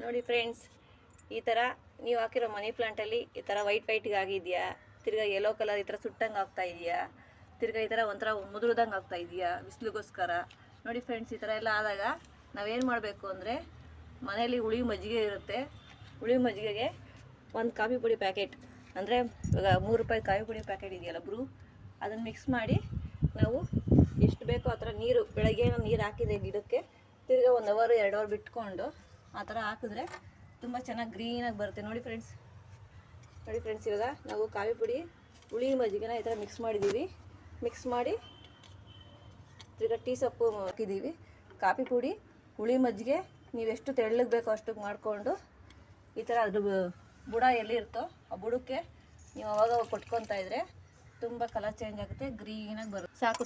ನೋಡಿ ಫ್ರೆಂಡ್ಸ್, ಈ ಥರ ನೀವು ಹಾಕಿರೋ ಮನಿ ಪ್ಲಾಂಟಲ್ಲಿ ಈ ಥರ ವೈಟ್ಗೆ ಆಗಿದೆಯಾ, ತಿರ್ಗಾ ಯೆಲ್ಲೋ ಕಲರ್ ಈ ಥರ ಸುಟ್ಟಂಗೆ ಆಗ್ತಾ ಇದೆಯಾ, ತಿರ್ಗಾ ಈ ಥರ ಒಂಥರ ಮುದುರ್ದಂಗೆ ಆಗ್ತಾ ಇದೆಯಾ ಬಿಸಿಲಿಗೋಸ್ಕರ. ನೋಡಿ ಫ್ರೆಂಡ್ಸ್, ಈ ಥರ ಎಲ್ಲ ಆದಾಗ ನಾವೇನು ಮಾಡಬೇಕು ಅಂದರೆ, ಮನೇಲಿ ಹುಳಿ ಮಜ್ಜಿಗೆ ಇರುತ್ತೆ, ಹುಳಿ ಮಜ್ಜಿಗೆಗೆ ಒಂದು ಕಾಫಿ ಪುಡಿ ಪ್ಯಾಕೆಟ್, ಅಂದರೆ ಇವಾಗ 3 ರೂಪಾಯಿ ಕಾಫಿ ಪುಡಿ ಪ್ಯಾಕೆಟ್ ಇದೆಯಲ್ಲ ಬ್ರೂ, ಅದನ್ನು ಮಿಕ್ಸ್ ಮಾಡಿ ನಾವು ಎಷ್ಟು ಬೇಕೋ ಆ ಥರ ನೀರು, ಬೆಳಗ್ಗೆ ನೀರು ಹಾಕಿದೆ ಗಿಡಕ್ಕೆ, ತಿರ್ಗಾ 1 ಅವರ್ 2 ಅವರ್ ಬಿಟ್ಕೊಂಡು ಆ ಥರ ಹಾಕಿದ್ರೆ ತುಂಬ ಚೆನ್ನಾಗಿ ಗ್ರೀನಾಗಿ ಬರುತ್ತೆ. ನೋಡಿ ಫ್ರೆಂಡ್ಸ್, ಇವಾಗ ನಾವು ಕಾಫಿ ಪುಡಿ ಹುಳಿ ಮಜ್ಜಿಗೆನ ಈ ಥರ ಮಿಕ್ಸ್ ಮಾಡಿದ್ದೀವಿ. ಮಿಕ್ಸ್ ಮಾಡಿ ತಿರ್ಗಾ ಟೀ ಸೊಪ್ಪು ಹಾಕಿದ್ದೀವಿ. ಕಾಫಿ ಪುಡಿ ಹುಳಿ ಮಜ್ಜಿಗೆ ನೀವು ಎಷ್ಟು ತೆಳ್ಳಗೆ ಬೇಕೋ ಅಷ್ಟಕ್ಕೆ ಮಾಡಿಕೊಂಡು ಈ ಥರ ಅದ್ರ ಬುಡ ಎಲ್ಲಿರುತ್ತೋ ಆ ಬುಡಕ್ಕೆ ನೀವು ಅವಾಗ ಕೊಟ್ಕೊತಾ ಇದ್ದರೆ ತುಂಬ ಕಲರ್ ಚೇಂಜ್ ಆಗುತ್ತೆ, ಗ್ರೀನಾಗಿ ಬರುತ್ತೆ. ಸಾಕು.